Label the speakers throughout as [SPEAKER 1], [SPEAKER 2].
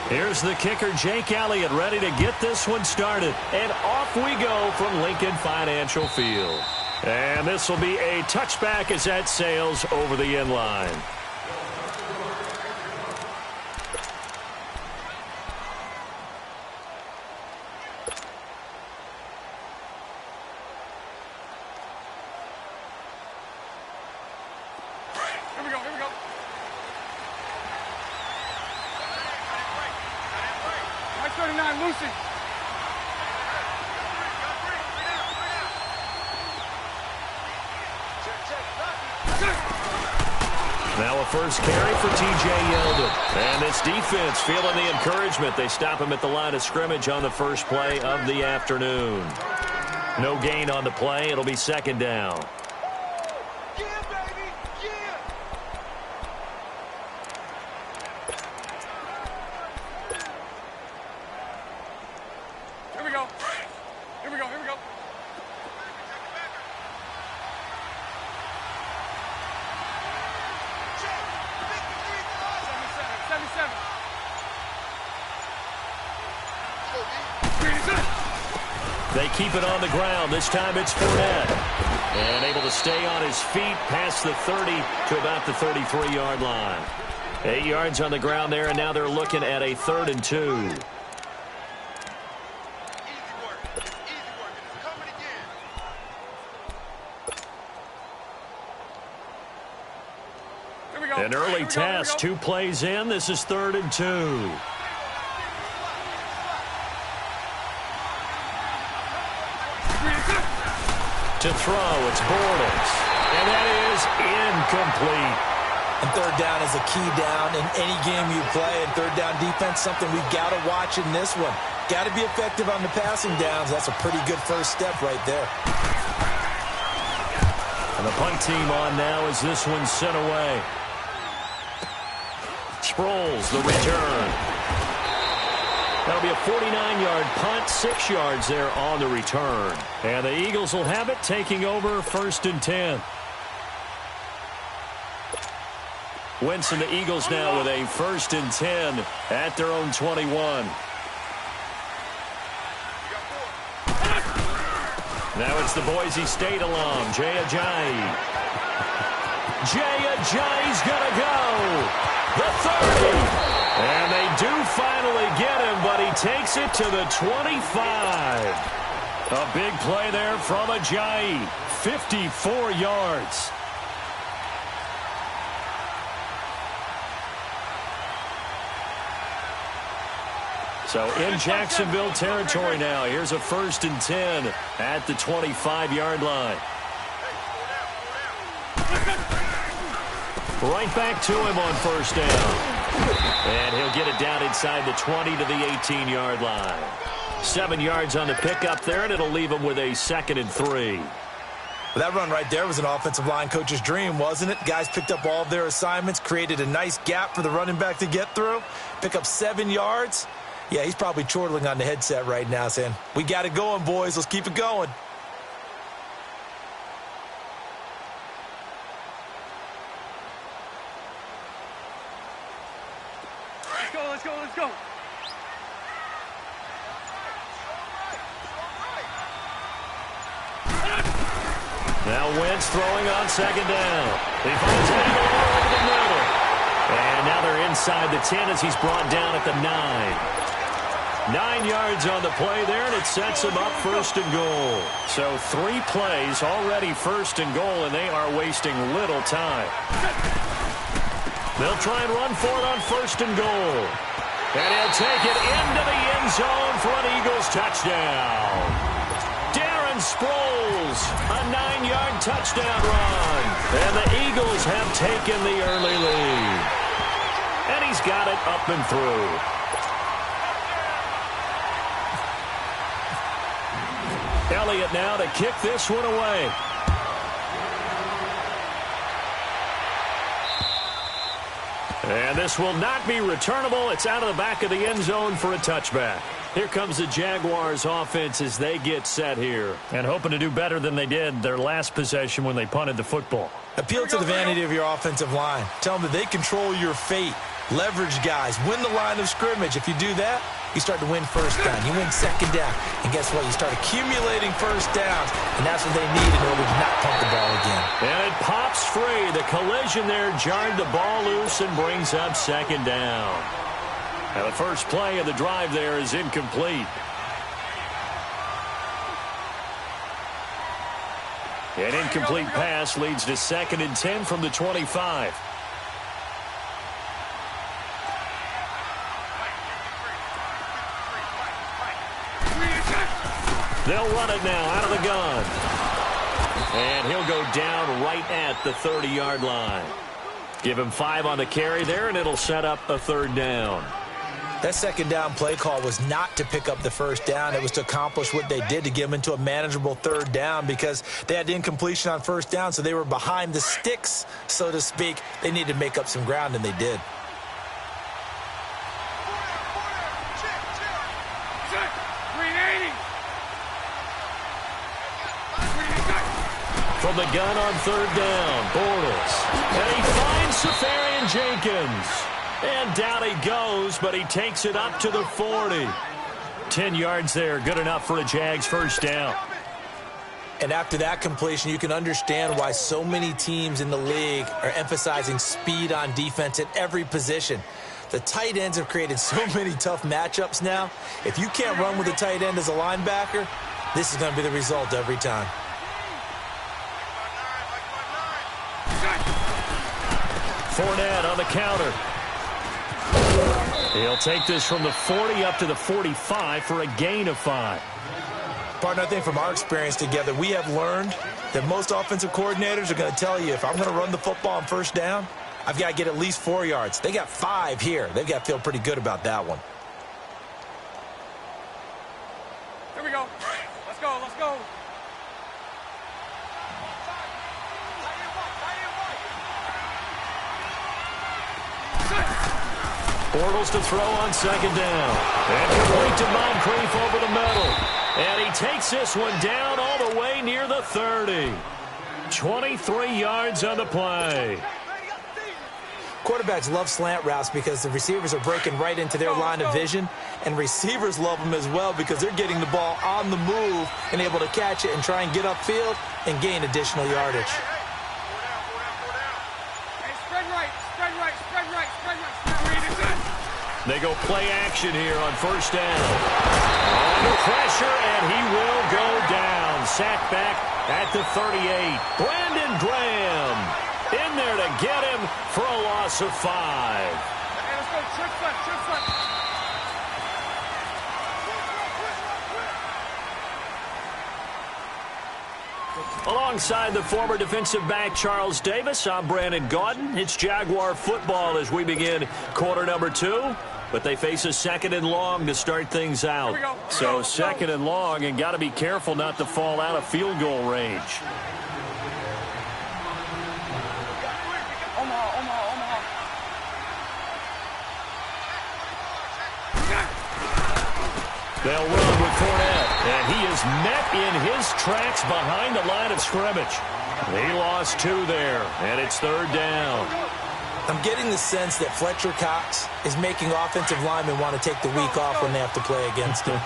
[SPEAKER 1] Here's the kicker, Jake Elliott, ready to get this one started. And off we go from Lincoln Financial Field. And this will be a touchback as that sails over the end line.
[SPEAKER 2] Here we go. 39, Lucy.
[SPEAKER 1] Now a first carry for T.J. Yeldon. And this defense feeling the encouragement. They stop him at the line of scrimmage on the first play of the afternoon. No gain on the play. It'll be second down. They keep it on the ground. This time it's Fournette. And able to stay on his feet past the 30 to about the 33-yard line. 8 yards on the ground there, and now they're looking at a 3rd and 2. An early test, 2 plays in. This is 3rd and 2. To throw, it's Bortles. And that is incomplete.
[SPEAKER 3] And third down is a key down in any game you play. And third down defense, something we've got to watch in this one. Got to be effective on the passing downs. That's a pretty good first step right there.
[SPEAKER 1] And the punt team on now as this one's sent away. Sproles, the return. That'll be a 49-yard punt, 6 yards there on the return. And the Eagles will have it, taking over 1st and 10. Wentz and the Eagles now with a 1st and 10 at their own 21. Now it's the Boise State alum, Jay Ajayi. Jay Ajayi's gonna go. The 30. And they do finally get him, but he takes it to the 25. A big play there from Ajayi. 54 yards. So in Jacksonville territory now. Here's a 1st and 10 at the 25-yard line. Right back to him on 1st down. And he'll get it down inside the 20 to the 18-yard line. 7 yards on the pickup there, and it'll leave him with a 2nd and 3.
[SPEAKER 3] Well, that run right there was an offensive line coach's dream, wasn't it? Guys picked up all of their assignments, created a nice gap for the running back to get through, pick up 7 yards. Yeah, he's probably chortling on the headset right now saying, we got it going, boys. Let's keep it going.
[SPEAKER 2] Let's go.
[SPEAKER 1] Now Wentz throwing on 2nd down. He finds it all over the middle. And now they're inside the 10 as he's brought down at the 9. 9 yards on the play there, and it sets him up 1st and goal. So 3 plays already 1st and goal, and they are wasting little time. They'll try and run for it on 1st and goal. And he'll take it into the end zone for an Eagles touchdown. Darren Sproles, a 9-yard touchdown run. And the Eagles have taken the early lead. And he's got it up and through. Elliott now to kick this one away. And this will not be returnable. It's out of the back of the end zone for a touchback. Here comes the Jaguars offense as they get set here. And hoping to do better than they did their last possession when they punted the football.
[SPEAKER 3] Appeal to the vanity of your offensive line. Tell them that they control your fate. Leverage guys. Win the line of scrimmage. If you do that, you start to win first down. You win second down. And guess what? You start accumulating first downs. And that's what they need in order to not pump the ball again.
[SPEAKER 1] And it pops free. The collision there jarred the ball loose and brings up second down. Now the first play of the drive there is incomplete. An incomplete pass leads to 2nd and 10 from the 25. They'll run it now out of the gun. And he'll go down right at the 30-yard line. Give him 5 on the carry there, and it'll set up a 3rd down.
[SPEAKER 3] That second down play call was not to pick up the first down. It was to accomplish what they did, to get them into a manageable 3rd down, because they had incompletion on first down, so they were behind the sticks, so to speak. They needed to make up some ground, and they did.
[SPEAKER 1] From the gun on 3rd down, Bortles. And he finds Safarian Jenkins. And down he goes, but he takes it up to the 40. 10 yards there, good enough for a Jags first down.
[SPEAKER 3] And after that completion, you can understand why so many teams in the league are emphasizing speed on defense at every position. The tight ends have created so many tough matchups now. If you can't run with a tight end as a linebacker, this is going to be the result every time.
[SPEAKER 1] Fournette on the counter. He'll take this from the 40 up to the 45 for a gain of 5.
[SPEAKER 3] Partner, I think from our experience together, we have learned that most offensive coordinators are going to tell you, if I'm going to run the football on first down, I've got to get at least 4 yards. They got 5 here. They've got to feel pretty good about that one.
[SPEAKER 2] Here we go. Let's go, let's go.
[SPEAKER 1] Bortles to throw on 2nd down. And complete to Moncrief over the middle. And he takes this one down all the way near the 30. 23 yards on the play.
[SPEAKER 3] Quarterbacks love slant routes because the receivers are breaking right into their line of vision, and receivers love them as well because they're getting the ball on the move and able to catch it and try and get upfield and gain additional yardage.
[SPEAKER 1] They go play action here on first down. Under pressure, and he will go down. Sacked back at the 38. Brandon Graham in there to get him for a loss of 5.
[SPEAKER 2] Hey, let's go. Trick foot, trick foot.
[SPEAKER 1] Alongside the former defensive back Charles Davis, I'm Brandon Gaudin. It's Jaguar football as we begin quarter number 2. But they face a 2nd and long to start things out. So 2nd and long, and got to be careful not to fall out of field goal range.
[SPEAKER 2] Omaha.
[SPEAKER 1] They'll run with Fournette, and he is met in his tracks behind the line of scrimmage. He lost 2 there, and it's 3rd down.
[SPEAKER 3] I'm getting the sense that Fletcher Cox is making offensive linemen want to take the week off when they have to play against him.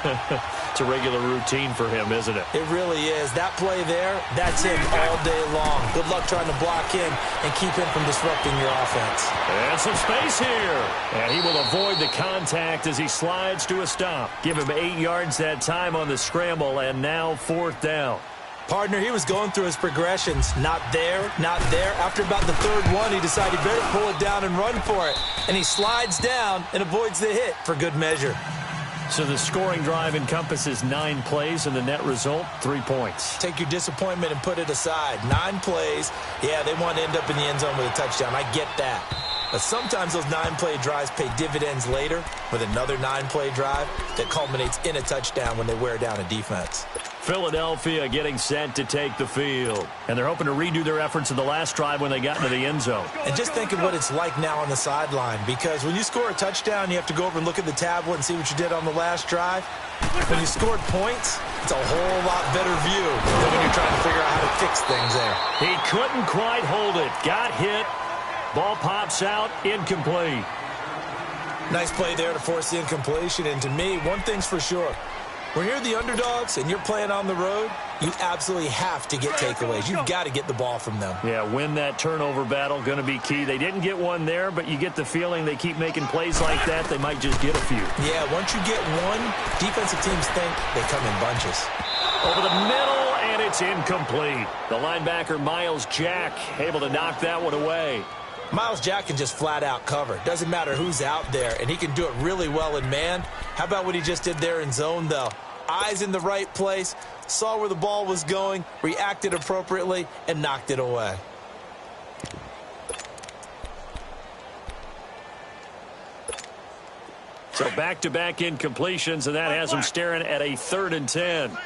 [SPEAKER 1] It's a regular routine for him, isn't it?
[SPEAKER 3] It really is. That play there, that's him all day long. Good luck trying to block him and keep him from disrupting your offense.
[SPEAKER 1] And some space here. And he will avoid the contact as he slides to a stop. Give him 8 yards that time on the scramble, and now 4th down.
[SPEAKER 3] Partner, he was going through his progressions. Not there, not there. After about the 3rd one, he decided he better pull it down and run for it. And he slides down and avoids the hit for good measure.
[SPEAKER 1] So the scoring drive encompasses 9 plays, and the net result, 3 points.
[SPEAKER 3] Take your disappointment and put it aside. 9 plays. Yeah, they want to end up in the end zone with a touchdown. I get that. But sometimes those 9-play drives pay dividends later with another 9-play drive that culminates in a touchdown when they wear down a defense.
[SPEAKER 1] Philadelphia getting set to take the field. And they're hoping to redo their efforts in the last drive when they got into the end zone.
[SPEAKER 3] And just think of what it's like now on the sideline, because when you score a touchdown, you have to go over and look at the tablet and see what you did on the last drive. When you scored points, it's a whole lot better view than when you're trying to figure out how to fix things there.
[SPEAKER 1] He couldn't quite hold it. Got hit. Ball pops out. Incomplete.
[SPEAKER 3] Nice play there to force the incompletion. And to me, one thing's for sure. When you're the underdogs and you're playing on the road, you absolutely have to get takeaways. You've got to get the ball from them.
[SPEAKER 1] Yeah, win that turnover battle, going to be key. They didn't get one there, but you get the feeling they keep making plays like that, they might just get a few.
[SPEAKER 3] Yeah, once you get one, defensive teams think they come in bunches.
[SPEAKER 1] Over the middle, and it's incomplete. The linebacker, Miles Jack, able to knock that one away.
[SPEAKER 3] Miles Jack can just flat out cover. Doesn't matter who's out there, and he can do it really well in man. How about what he just did there in zone, though? Eyes in the right place, saw where the ball was going, reacted appropriately, and knocked it away.
[SPEAKER 1] So back-to-back incompletions, and that has them staring at a 3rd and 10.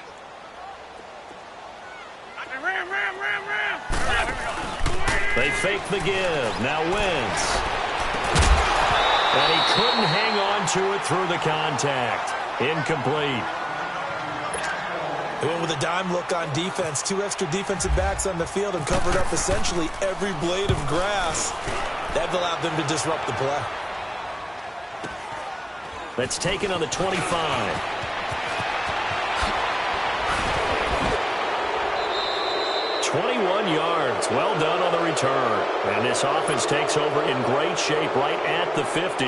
[SPEAKER 1] They fake the give. Now Wentz. And he couldn't hang on to it through the contact. Incomplete.
[SPEAKER 3] They went with a dime look on defense. 2 extra defensive backs on the field and covered up essentially every blade of grass. That allowed them to disrupt the play.
[SPEAKER 1] That's taken on the 25. yards. Well done on the return. And this offense takes over in great shape right at the 50.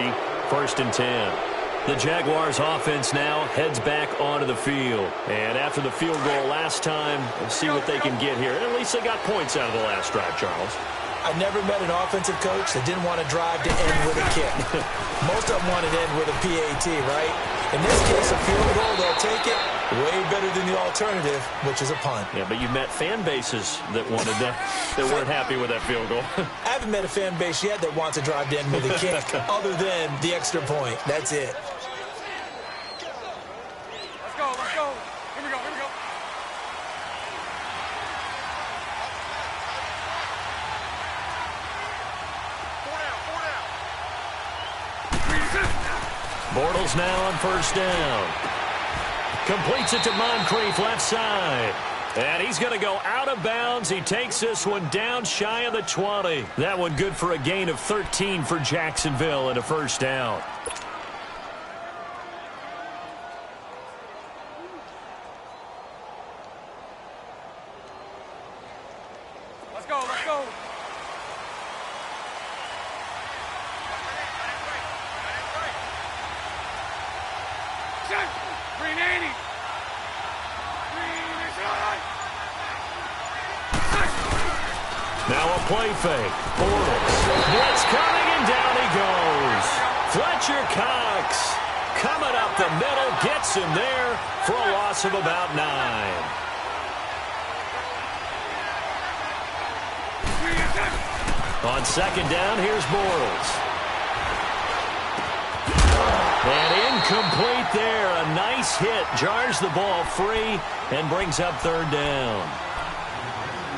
[SPEAKER 1] 1st and 10. The Jaguars offense now heads back onto the field. And after the field goal last time, we'll see what they can get here. At least they got points out of the last drive, Charles.
[SPEAKER 3] I never met an offensive coach that didn't want to drive to end with a kick. Most of them want to end with a PAT, right? In this case, a field goal, they'll take it. Way better than the alternative, which is a punt.
[SPEAKER 1] Yeah, but you met fan bases that wanted that weren't happy with that field goal.
[SPEAKER 3] I haven't met a fan base yet that wants to drive to end with a kick other than the extra point. That's it.
[SPEAKER 2] Let's go, let's go. Here we go, here we go.
[SPEAKER 1] Bortles now on 1st down. Completes it to Moncrief, left side. And he's going to go out of bounds. He takes this one down shy of the 20. That one good for a gain of 13 for Jacksonville and a 1st down.
[SPEAKER 2] Let's go, let's go. Check. 380.
[SPEAKER 1] Now a play fake. Bortles. Blitz coming, and down he goes. Fletcher Cox coming up the middle, gets him there for a loss of about 9. On 2nd down, here's Bortles. And incomplete there. A nice hit. Jars the ball free and brings up 3rd down.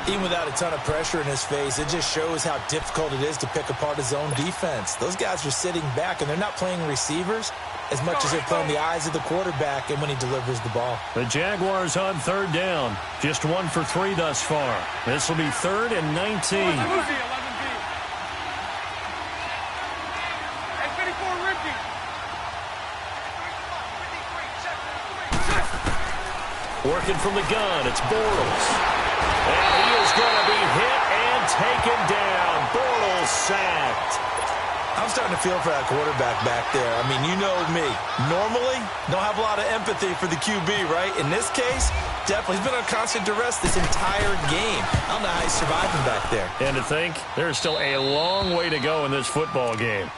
[SPEAKER 3] Even without a ton of pressure in his face, it just shows how difficult it is to pick apart his own defense. Those guys are sitting back, and they're not playing receivers as much as they're playing the eyes of the quarterback and when he delivers the ball.
[SPEAKER 1] The Jaguars on 3rd down. Just 1 for 3 thus far. This will be 3rd and 19. Working from the gun, it's Bortles. And he is going to be hit and taken down. Bortles sacked.
[SPEAKER 3] I'm starting to feel for that quarterback back there. I mean, you know me. Normally, don't have a lot of empathy for the QB, right? In this case, definitely. He's been on constant duress this entire game. I don't know how he's surviving back there.
[SPEAKER 1] And to think, there's still a long way to go in this football game.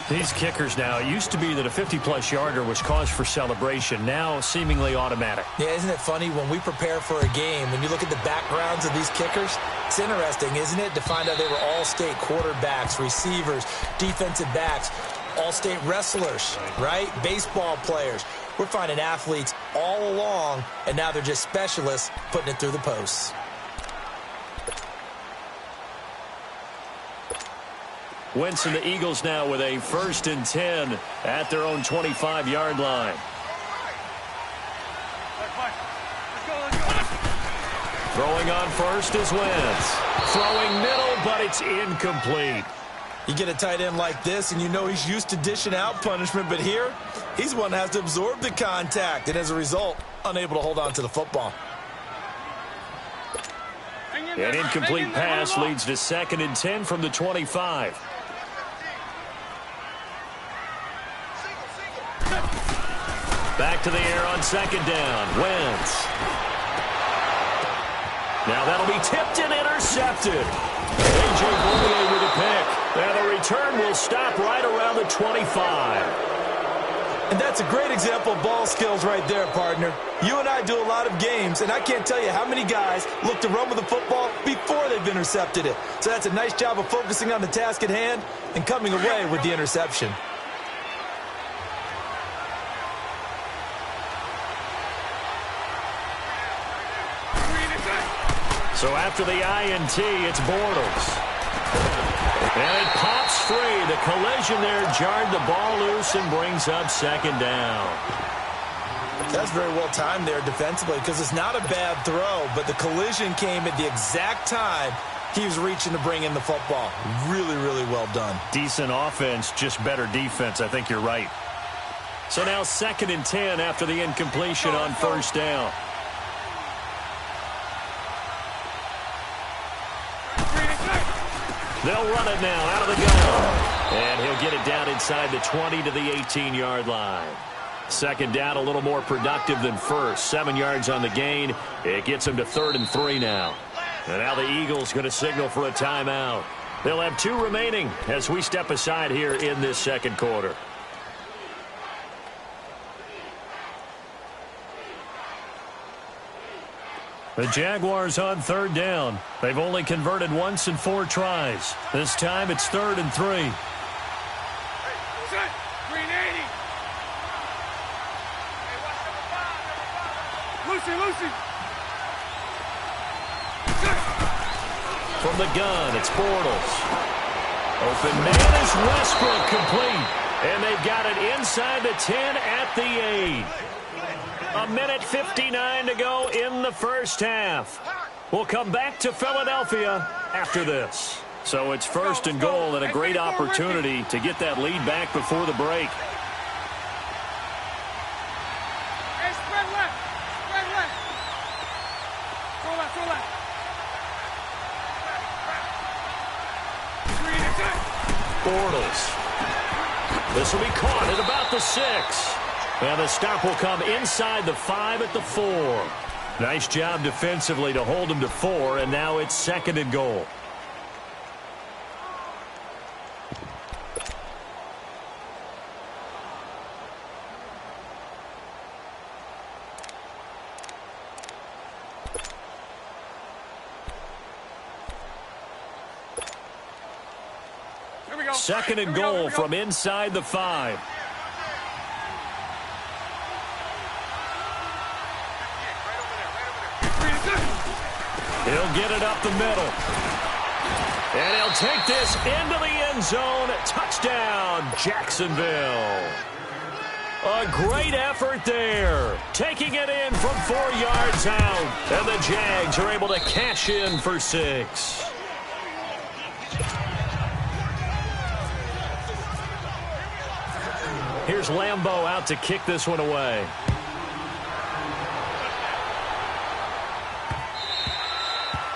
[SPEAKER 1] These kickers now, it used to be that a 50-plus yarder was cause for celebration. Now, seemingly automatic.
[SPEAKER 3] Yeah, isn't it funny? When we prepare for a game, when you look at the backgrounds of these kickers, it's interesting, isn't it, to find out they were all-state quarterbacks, receivers, defensive backs, all-state wrestlers, right? Baseball players. We're finding athletes all along, and now they're just specialists putting it through the posts.
[SPEAKER 1] Wentz and the Eagles now with a 1st and 10 at their own 25-yard line. Throwing on 1st is Wentz. Throwing middle, but it's incomplete.
[SPEAKER 3] You get a tight end like this, and you know he's used to dishing out punishment, but here, he's the one that has to absorb the contact, and as a result, unable to hold on to the football.
[SPEAKER 1] An incomplete pass leads to 2nd and 10 from the 25. Back to the air on 2nd down. Wentz. Now that'll be tipped and intercepted. A.J. Bouye with a pick. Now the return will stop right around the 25.
[SPEAKER 3] And that's a great example of ball skills right there, partner. You and I do a lot of games, and I can't tell you how many guys look to run with the football before they've intercepted it. So that's a nice job of focusing on the task at hand and coming away with the interception.
[SPEAKER 1] So after the INT, it's Bortles. And it pops free. The collision there jarred the ball loose and brings up 2nd down.
[SPEAKER 3] That's very well timed there defensively because it's not a bad throw, but the collision came at the exact time he was reaching to bring in the football. Really, really well done.
[SPEAKER 1] Decent offense, just better defense. I think you're right. So now 2nd and 10 after the incompletion on 1st down. They'll run it now out of the gun. And he'll get it down inside the 20 to the 18-yard line. 2nd down, a little more productive than first. 7 yards on the gain. It gets him to 3rd and 3 now. And now the Eagles going to signal for a timeout. They'll have 2 remaining as we step aside here in this 2nd quarter. The Jaguars on 3rd down. They've only converted once in 4 tries. This time it's 3rd and 3.
[SPEAKER 2] Set. Green 80. Lucy.
[SPEAKER 1] From the gun, it's Bortles. Open man is Westbrook, complete. And they've got it inside the 10 at the 8. A minute 59 to go in the first half. We'll come back to Philadelphia after this. So it's 1st and goal and a great opportunity to get that lead back before the break.
[SPEAKER 2] Hey, spread left. Go left. Green attack.
[SPEAKER 1] Bortles. This will be caught at about the 6. And the stop will come inside the 5 at the 4. Nice job defensively to hold him to 4, and now it's 2nd and goal.
[SPEAKER 2] Here we go.
[SPEAKER 1] 2nd and goal from inside the 5. He'll get it up the middle. And he'll take this into the end zone. Touchdown, Jacksonville. A great effort there. Taking it in from 4 yards out. And the Jags are able to cash in for 6. Here's Lambeau out to kick this one away.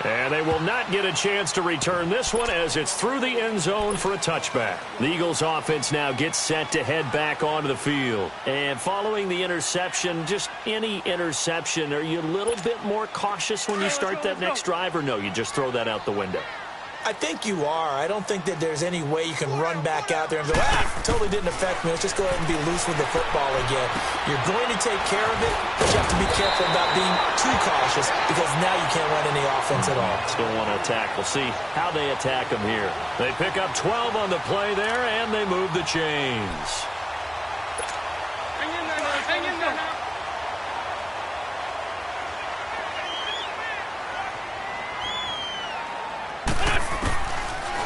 [SPEAKER 1] And they will not get a chance to return this one as it's through the end zone for a touchback. The Eagles offense now gets set to head back onto the field. And following the interception, just any interception, are you a little bit more cautious when you start that next drive, or no, you just throw that out the window?
[SPEAKER 3] I think you are. I don't think that there's any way you can run back out there and go, totally didn't affect me. Let's just go ahead and be loose with the football again. You're going to take care of it, but you have to be careful about being too cautious because now you can't run any offense at all.
[SPEAKER 1] Still want to attack. We'll see how they attack them here. They pick up 12 on the play there, and they move the chains.
[SPEAKER 2] Hang in there.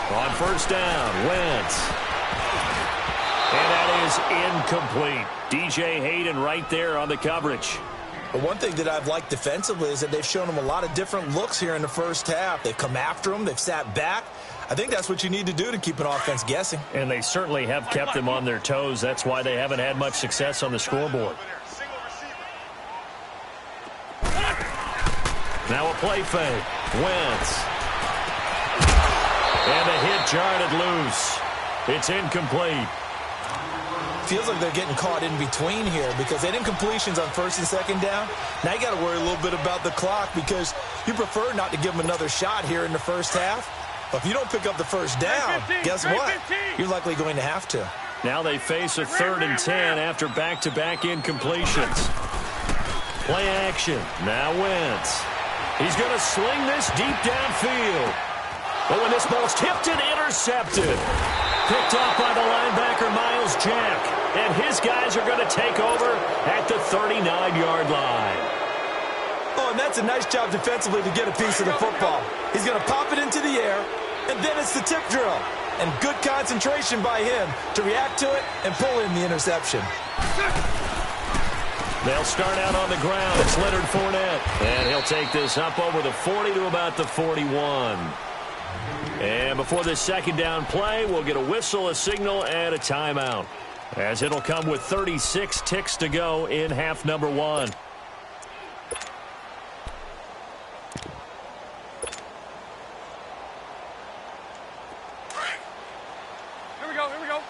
[SPEAKER 1] On 1st down, Wentz. And that is incomplete. DJ Hayden right there on the coverage.
[SPEAKER 3] But one thing that I've liked defensively is that they've shown them a lot of different looks here in the first half. They've come after them. They've sat back. I think that's what you need to do to keep an offense guessing.
[SPEAKER 1] And they certainly have kept them on their toes. That's why they haven't had much success on the scoreboard. Now a play fake. Wentz. And the hit jarred it loose. It's incomplete.
[SPEAKER 3] Feels like they're getting caught in between here because they didn't incompletions on first and second down. Now you got to worry a little bit about the clock because you prefer not to give them another shot here in the first half. But if you don't pick up the first down, guess what? You're likely going to have to.
[SPEAKER 1] Now they face a 3rd and 10 after back-to-back incompletions. Play action. Now Wentz. He's going to sling this deep downfield. Oh, and this ball's tipped and intercepted. Picked off by the linebacker, Miles Jack. And his guys are going to take over at the 39-yard line.
[SPEAKER 3] Oh, and that's a nice job defensively to get a piece of the football. He's going to pop it into the air, and then it's the tip drill. And good concentration by him to react to it and pull in the interception.
[SPEAKER 1] They'll start out on the ground. It's Leonard Fournette. And he'll take this up over the 40 to about the 41. And before this second down play, we'll get a whistle, a signal, and a timeout. As it'll come with 36 ticks to go in half number 1.
[SPEAKER 2] Here we go, here we go.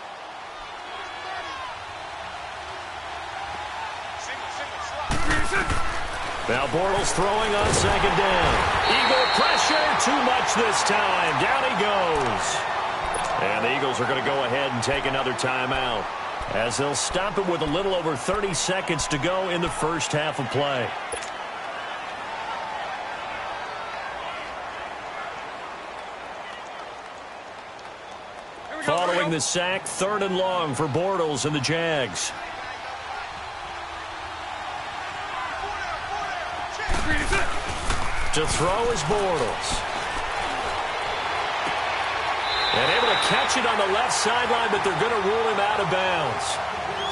[SPEAKER 1] Now Bortles throwing on second down. Eagle pressure, too much this time. Down he goes. And the Eagles are going to go ahead and take another timeout as they'll stop it with a little over 30 seconds to go in the first half of play. Following the sack, 3rd and long for Bortles and the Jags. To throw is Bortles. And able to catch it on the left sideline, but they're going to rule him out of bounds.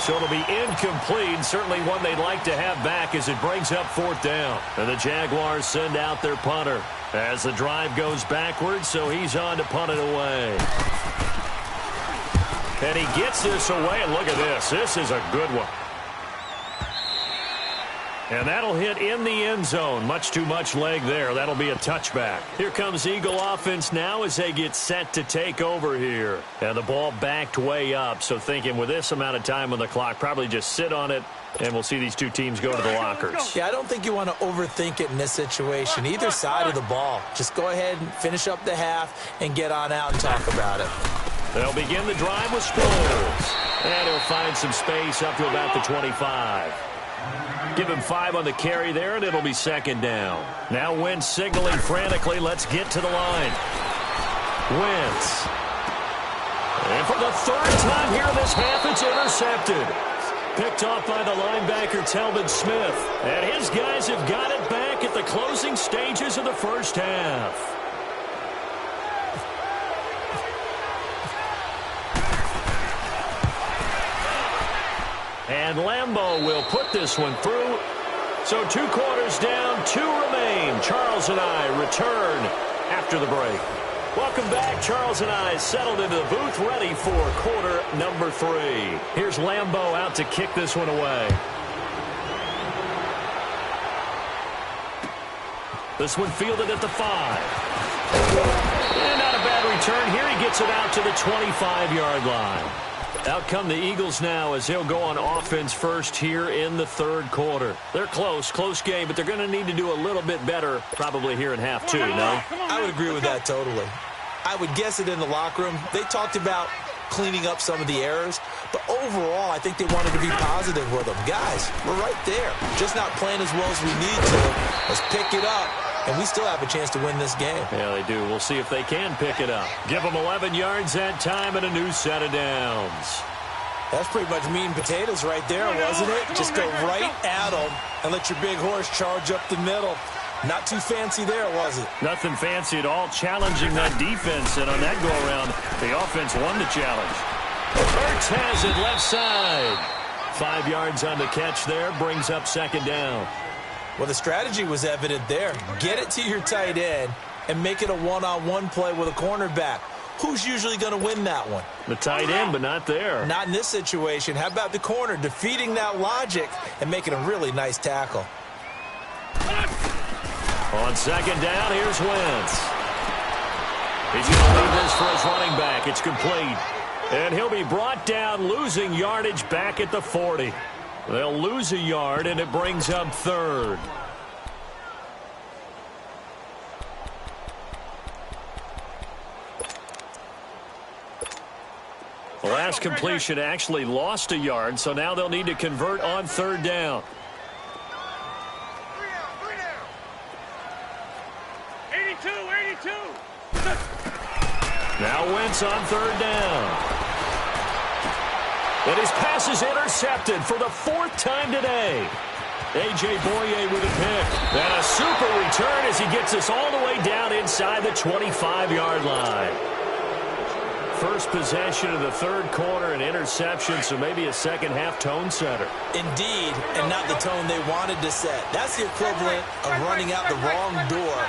[SPEAKER 1] So it'll be incomplete, certainly one they'd like to have back as it brings up 4th down. And the Jaguars send out their punter as the drive goes backwards, so he's on to punt it away. And he gets this away, and look at this. This is a good one. And that'll hit in the end zone. Much too much leg there. That'll be a touchback. Here comes Eagle offense now as they get set to take over here. And the ball backed way up. So thinking with this amount of time on the clock, probably just sit on it, and we'll see these two teams go to the lockers.
[SPEAKER 3] Yeah, I don't think you want to overthink it in this situation. Either side of the ball. Just go ahead and finish up the half and get on out and talk about it.
[SPEAKER 1] They'll begin the drive with Sproles. And he'll find some space up to about the 25. Give him 5 on the carry there, and it'll be second down. Now Wentz signaling frantically, let's get to the line. Wentz. And for the 3rd time here in this half, it's intercepted. Picked off by the linebacker, Telvin Smith. And his guys have got it back at the closing stages of the first half. And Lambeau will put this one through. So 2 quarters down, 2 remain. Charles and I return after the break. Welcome back. Charles and I settled into the booth, ready for quarter number 3. Here's Lambeau out to kick this one away. This one fielded at the 5. And not a bad return here. He gets it out to the 25-yard line. Out come the Eagles now as they'll go on offense first here in the 3rd quarter. They're close game, but they're going to need to do a little bit better probably here in half 2, no?
[SPEAKER 3] I would agree with that totally. I would guess it in the locker room. They talked about cleaning up some of the errors, but overall, I think they wanted to be positive with them. Guys, we're right there. Just not playing as well as we need to. Let's pick it up. And we still have a chance to win this game.
[SPEAKER 1] Yeah, they do. We'll see if they can pick it up. Give them 11 yards that time and a new set of downs.
[SPEAKER 3] That's pretty much meat and potatoes right there, wasn't it? Just go right at them and let your big horse charge up the middle. Not too fancy there, was it?
[SPEAKER 1] Nothing fancy at all. Challenging that defense, and on that go-around, the offense won the challenge. Ertz has it left side. 5 yards on the catch there. Brings up second down.
[SPEAKER 3] Well, the strategy was evident there. Get it to your tight end and make it a one-on-one play with a cornerback. who's usually going to win that one?
[SPEAKER 1] The tight end, but not there.
[SPEAKER 3] Not in this situation. How about the corner defeating that logic and making a really nice tackle?
[SPEAKER 1] On second down, here's Wentz. He's going to leave this for his running back. It's complete. And he'll be brought down, losing yardage back at the 40. They'll lose a yard, and it brings up third. The last completion actually lost a yard, so now they'll need to convert on third down.
[SPEAKER 2] 82, 82.
[SPEAKER 1] Now Wentz on third down. And his pass is intercepted for the fourth time today. A.J. Boye with a pick. And a super return as he gets us all the way down inside the 25-yard line. First possession of the third quarter, an interception, so maybe a second-half tone setter.
[SPEAKER 3] Indeed, and not the tone they wanted to set. That's the equivalent of running out the wrong door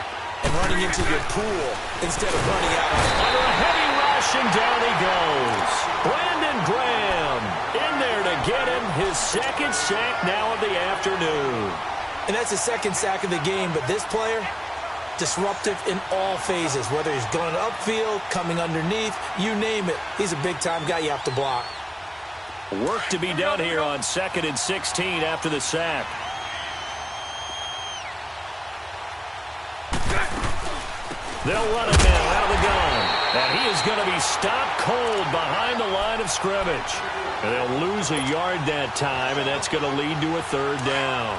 [SPEAKER 3] and running into your pool instead of running out.
[SPEAKER 1] Under a heavy rush, and down he goes. Brandon Graham in there to get him his second sack now of the afternoon.
[SPEAKER 3] And that's the second sack of the game, but this player, disruptive in all phases, whether he's going upfield, coming underneath, you name it. He's a big-time guy you have to block.
[SPEAKER 1] Work to be done here on 2nd and 16 after the sack. They'll run it now out of the gun. And he is going to be stopped cold behind the line of scrimmage. And they'll lose a yard that time, and that's going to lead to a third down.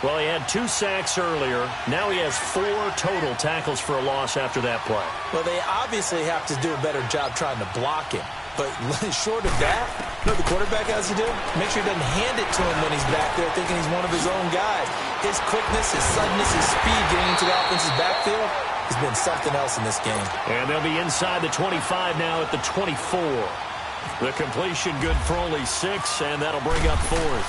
[SPEAKER 1] Well, he had 2 sacks earlier. Now he has 4 total tackles for a loss after that play.
[SPEAKER 3] Well, they obviously have to do a better job trying to block him. But short of that, you know what the quarterback has to do? Make sure he doesn't hand it to him when he's back there thinking he's one of his own guys. His quickness, his suddenness, his speed getting into the offense's backfield has been something else in this game. And
[SPEAKER 1] they'll be inside the 25 now at the 24. The completion good for only 6, and that'll bring up 4th.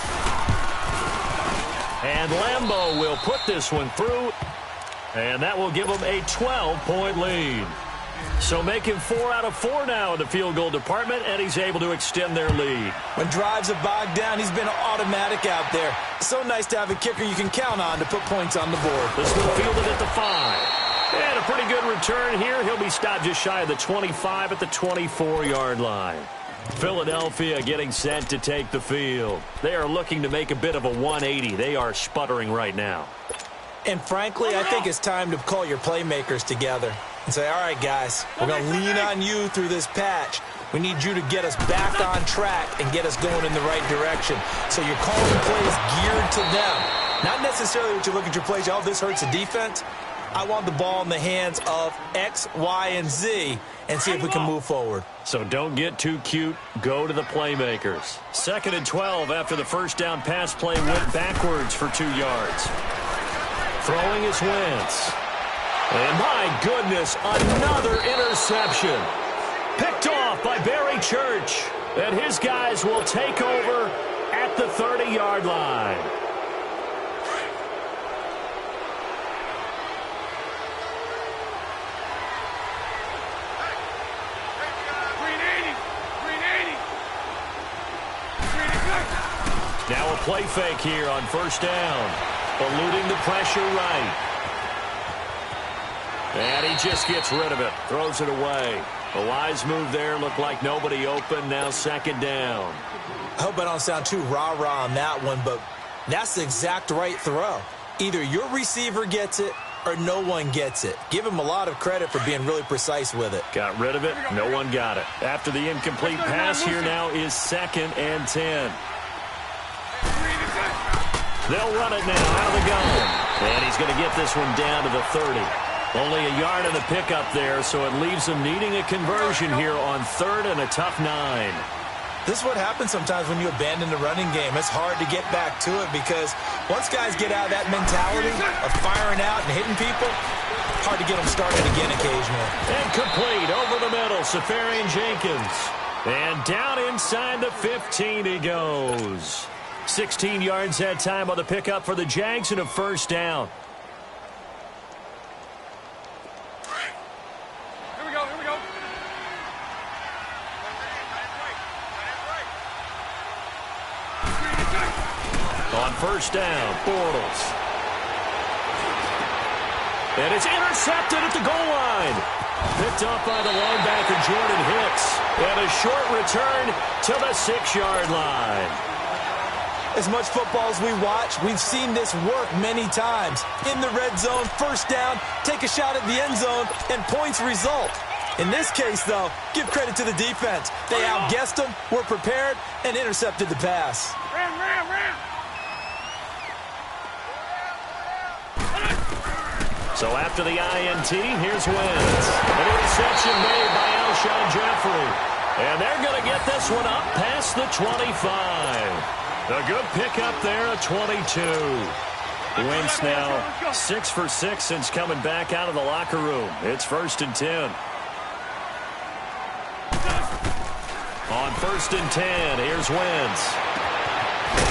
[SPEAKER 1] And Lambeau will put this one through, and that will give them a 12-point lead. So making 4 out of 4 now in the field goal department, and he's able to extend their lead.
[SPEAKER 3] When drives are bogged down, he's been automatic out there. So nice to have a kicker you can count on to put points on the board.
[SPEAKER 1] This will field it at the 5. And a pretty good return here. He'll be stopped just shy of the 25 at the 24-yard line. Philadelphia getting set to take the field. They are looking to make a bit of a 180. They are sputtering right now.
[SPEAKER 3] And frankly, I think it's time to call your playmakers together and say, all right, guys, we're going to lean on you through this patch. We need you to get us back on track and get us going in the right direction. So you're calling plays geared to them. Not necessarily what you look at your plays, oh, this hurts the defense. I want the ball in the hands of X, Y, and Z and see if we can move forward.
[SPEAKER 1] So don't get too cute. Go to the playmakers. 2nd and 12 after the first down pass play went backwards for 2 yards. Throwing is Wentz. And my goodness, another interception. Picked off by Barry Church. And his guys will take over at the 30-yard line. Now a play fake here on first down. Eluding the pressure right. And he just gets rid of it. Throws it away. A wise move there. Looked like nobody open. Now 2nd down.
[SPEAKER 3] I hope I don't sound too rah-rah on that one, but that's the exact right throw. Either your receiver gets it or no one gets it. Give him a lot of credit for being really precise with it.
[SPEAKER 1] Got rid of it. No one got it. After the incomplete pass, here now is 2nd and 10. They'll run it now out of the gun. And he's going to get this one down to the 30. Only a yard of the pickup there, so it leaves them needing a conversion here on 3rd and a tough 9.
[SPEAKER 3] This is what happens sometimes when you abandon the running game. It's hard to get back to it because once guys get out of that mentality of firing out and hitting people, hard to get them started again occasionally.
[SPEAKER 1] And complete over the middle, Safarian Jenkins. And down inside the 15 he goes. 16 yards that time on the pickup for the Jags and a first down.
[SPEAKER 2] Here we go, here we go.
[SPEAKER 1] On first down, Bortles. And it's intercepted at the goal line. Picked up by the linebacker, Jordan Hicks. And a short return to the 6-yard line.
[SPEAKER 3] As much football as we watch, we've seen this work many times. In the red zone, first down, take a shot at the end zone, and points result. In this case, though, give credit to the defense. They outguessed them, were prepared, and intercepted the pass.
[SPEAKER 2] Ram.
[SPEAKER 1] So after the INT, here's Wentz. An interception made by Alshon Jeffrey. And they're going to get this one up past the 25. A good pickup there at 22. Wentz now 6 for 6 since coming back out of the locker room. It's 1st and 10. On 1st and 10, here's Wentz.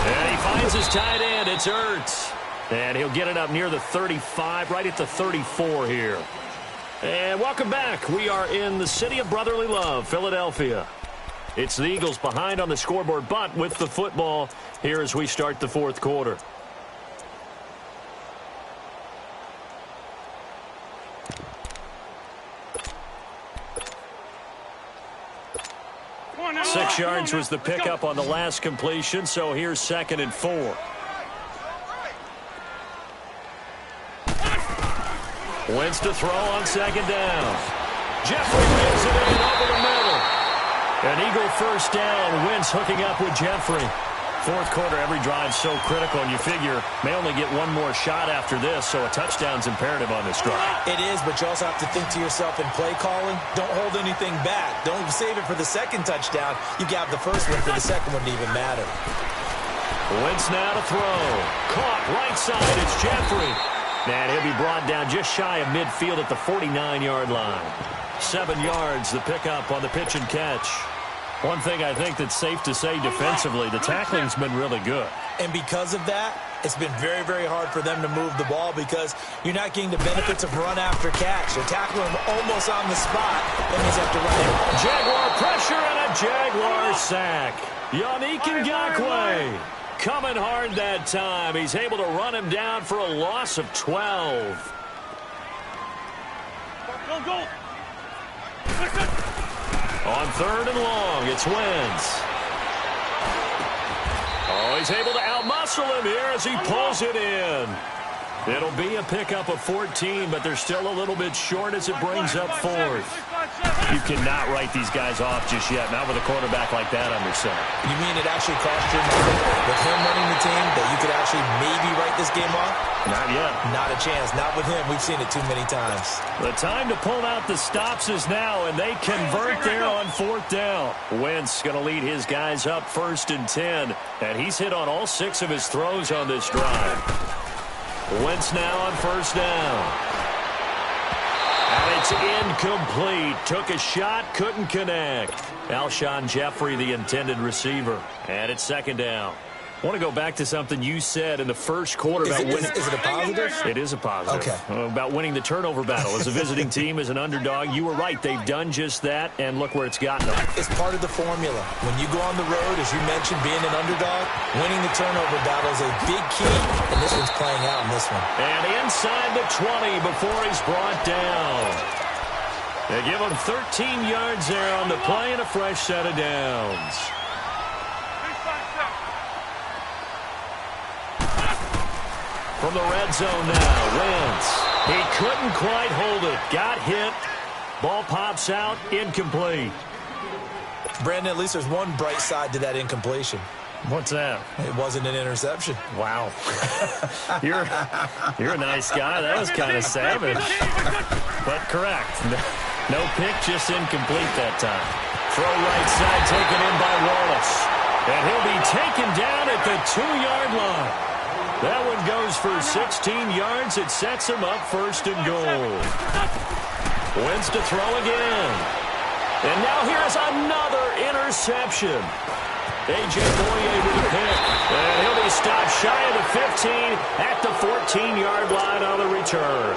[SPEAKER 1] And he finds his tight end. It's Ertz. And he'll get it up near the 35, right at the 34 here. And welcome back. We are in the city of brotherly love, Philadelphia. It's the Eagles behind on the scoreboard, but with the football here as we start the 4th quarter.
[SPEAKER 2] Now.
[SPEAKER 1] 6 yards was the pickup on the last completion, so here's 2nd and 4. Wentz to throw on 2nd down. Jeffrey gives it in over the middle. An Eagle first down. Wentz hooking up with Jeffrey. 4th quarter, every drive so critical, and you figure may only get one more shot after this, so a touchdown's imperative on this drive.
[SPEAKER 3] It is, but you also have to think to yourself in play calling, don't hold anything back. Don't save it for the 2nd touchdown. You got the first one for the 2nd one to even matter.
[SPEAKER 1] Wentz now to throw. Caught right side. It's Jeffrey. And he'll be brought down just shy of midfield at the 49-yard line. 7 yards, the pickup on the pitch and catch. One thing I think that's safe to say defensively, the tackling's been really good.
[SPEAKER 3] And because of that, it's been very, very hard for them to move the ball because you're not getting the benefits of run after catch. They're tackling them almost on the spot. That means you have to run it.
[SPEAKER 1] Jaguar pressure and a Jaguar sack. Yannick Ngakoue coming hard that time. He's able to run him down for a loss of 12.
[SPEAKER 2] Go.
[SPEAKER 1] On 3rd and long, it's Wentz. Oh, he's able to outmuscle him here as he pulls it in. It'll be a pickup of 14, but they're still a little bit short as it brings up 4th. You cannot write these guys off just yet, not with a quarterback like that under center.
[SPEAKER 3] You mean it actually cost your money with him running the team that you could actually maybe write this game off?
[SPEAKER 1] Not yet.
[SPEAKER 3] Not a chance. Not with him. We've seen it too many times.
[SPEAKER 1] The time to pull out the stops is now, and they convert there on 4th down. Wentz going to lead his guys up 1st and 10, and he's hit on all 6 of his throws on this drive. Wentz now on 1st down. And it's incomplete. Took a shot, couldn't connect. Alshon Jeffrey, the intended receiver. And it's 2nd down. I want to go back to something you said in the first quarter about winning.
[SPEAKER 3] Is it a positive?
[SPEAKER 1] It is a positive.
[SPEAKER 3] Okay.
[SPEAKER 1] About winning the turnover battle. As a visiting team, as an underdog, you were right. They've done just that, and look where it's gotten them.
[SPEAKER 3] It's part of the formula. When you go on the road, as you mentioned, being an underdog, winning the turnover battle is a big key, and this one's playing out in this one.
[SPEAKER 1] And inside the 20 before he's brought down. They give him 13 yards there on the play and a fresh set of downs. From the red zone now, Wentz. He couldn't quite hold it. Got hit. Ball pops out. Incomplete.
[SPEAKER 3] Brandon, at least there's one bright side to that incompletion.
[SPEAKER 1] What's that?
[SPEAKER 3] It wasn't an interception.
[SPEAKER 1] Wow. You're a nice guy. That was kind of savage. But correct. No pick, just incomplete that time. Throw right side taken in by Wallace. And he'll be taken down at the 2-yard line. That one goes for 16 yards. It sets him up 1st and goal. Wentz to throw again. And now here's another interception. A.J. Boye with a pick. And he'll be stopped shy of the 15 at the 14-yard line on the return.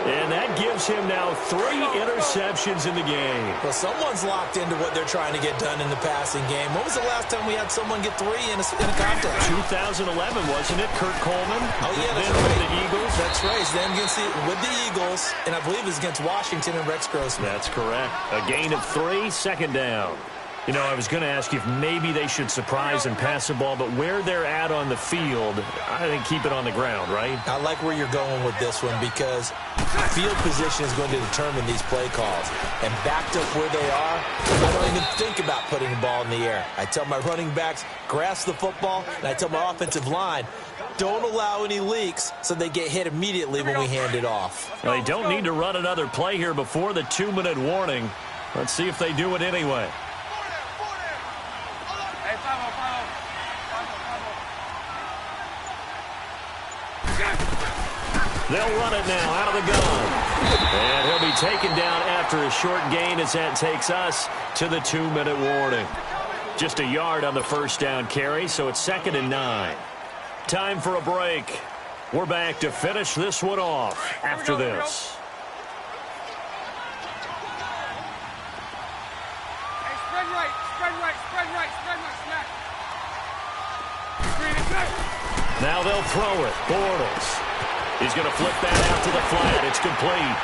[SPEAKER 1] And that gives him now 3 interceptions in the game.
[SPEAKER 3] Well, someone's locked into what they're trying to get done in the passing game. When was the last time we had someone get 3 in a contest?
[SPEAKER 1] 2011, wasn't it? Kurt Coleman.
[SPEAKER 3] Oh, yeah, that's
[SPEAKER 1] then
[SPEAKER 3] right.
[SPEAKER 1] With the Eagles.
[SPEAKER 3] That's right. It's then with the Eagles, and I believe it's against Washington and Rex Grossman.
[SPEAKER 1] That's correct. A gain of 3, second down. You know, I was going to ask you if maybe they should surprise and pass the ball, but where they're at on the field, I think keep it on the ground, right?
[SPEAKER 3] I like where you're going with this one because field position is going to determine these play calls. And backed up where they are, I don't even think about putting the ball in the air. I tell my running backs, grasp the football, and I tell my offensive line, don't allow any leaks so they get hit immediately when we hand it off.
[SPEAKER 1] Well, they don't need to run another play here before the 2-minute warning. Let's see if they do it anyway. They'll run it now out of the gun. And he'll be taken down after a short gain as that takes us to the 2-minute warning. Just a yard on the first down carry, so it's 2nd and 9. Time for a break. We're back to finish this one off after this.
[SPEAKER 2] Hey, spread right, spread right, spread right, spread right, smack.
[SPEAKER 1] Now they'll throw it. Bortles. He's going to flip that out to the flat. It's complete.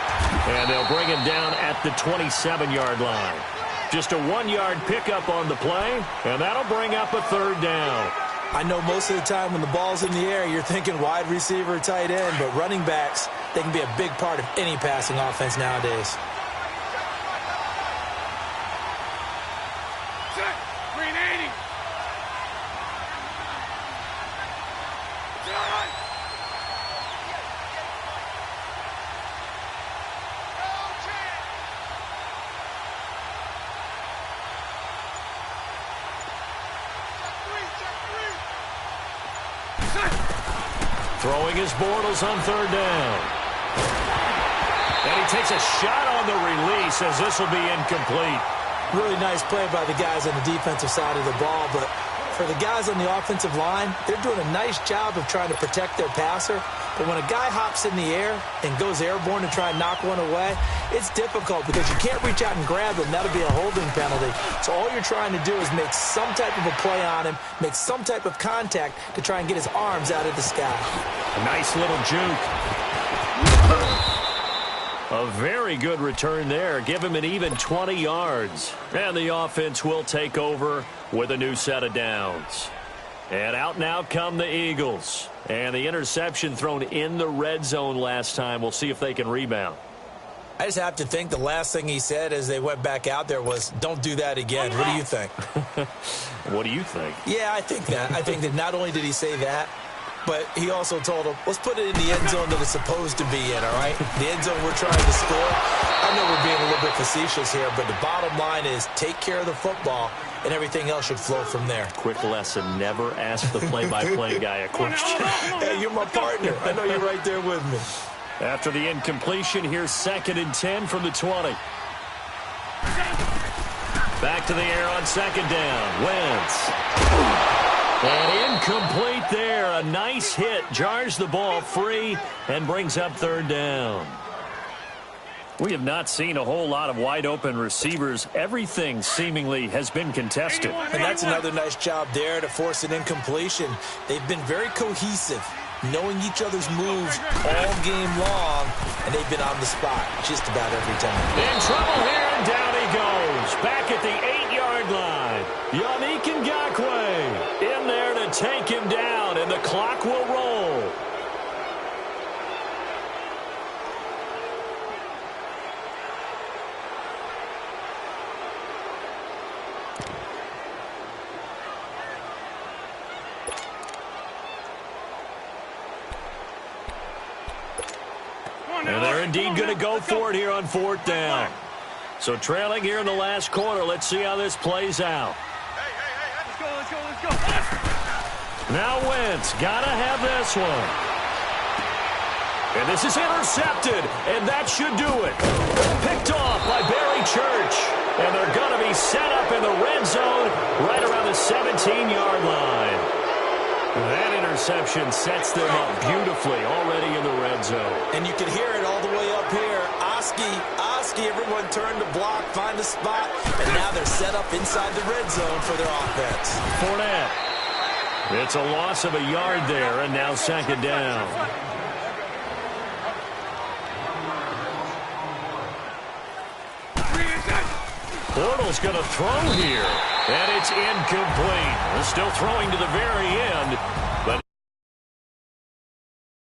[SPEAKER 1] And they'll bring him down at the 27-yard line. Just a 1-yard pickup on the play, and that'll bring up a 3rd down.
[SPEAKER 3] I know most of the time when the ball's in the air, you're thinking wide receiver, tight end, but running backs, they can be a big part of any passing offense nowadays.
[SPEAKER 2] Green 80.
[SPEAKER 1] Throwing his Bortles on 3rd down. And he takes a shot on the release as this will be incomplete.
[SPEAKER 3] Really nice play by the guys on the defensive side of the ball, but for the guys on the offensive line, they're doing a nice job of trying to protect their passer. But when a guy hops in the air and goes airborne to try and knock one away, it's difficult because you can't reach out and grab him. That'll be a holding penalty. So all you're trying to do is make some type of a play on him, make some type of contact to try and get his arms out of the sky.
[SPEAKER 1] A nice little juke. A very good return there. Give him an even 20 yards. And the offense will take over with a new set of downs. And out now come the Eagles. And the interception thrown in the red zone last time. We'll see if they can rebound.
[SPEAKER 3] I just have to think the last thing he said as they went back out there was, don't do that again. What do you think?
[SPEAKER 1] What do you think?
[SPEAKER 3] Yeah, I think that. I think that not only did he say that, but he also told him, let's put it in the end zone that it's supposed to be in, all right? The end zone we're trying to score. I know we're being a little bit facetious here, but the bottom line is take care of the football, and everything else should flow from there.
[SPEAKER 1] Quick lesson, never ask the play-by-play guy a question.
[SPEAKER 3] Hey, you're my partner. I know you're right there with me.
[SPEAKER 1] After the incompletion, here's 2nd and 10 from the 20. Back to the air on 2nd down. Wentz. And incomplete there. A nice hit. Jars the ball free and brings up 3rd down. We have not seen a whole lot of wide-open receivers. Everything seemingly has been contested.
[SPEAKER 3] And that's another nice job there to force an incompletion. They've been very cohesive, knowing each other's moves all game long, and they've been on the spot just about every time.
[SPEAKER 1] In trouble here, and down he goes. Back at the 8-yard line. Yannick Ngakoue in there to take him down, and the clock will roll. And they're indeed going to go for it here on 4th down. So trailing here in the last quarter. Let's see how this plays out.
[SPEAKER 2] Let's go, let's go, let's go.
[SPEAKER 1] Now Wentz, gotta have this one. And this is intercepted, and that should do it. Picked off by Barry Church. And they're going to be set up in the red zone right around the 17-yard line. That interception sets them up beautifully already in the red zone.
[SPEAKER 3] And you can hear it all the way up here. Oski, everyone turned to block, find a spot, and now they're set up inside the red zone for their offense.
[SPEAKER 1] Fournette. It's a loss of a yard there, and now second down. Bortles going to throw here, and it's incomplete. They're still throwing to the very end, but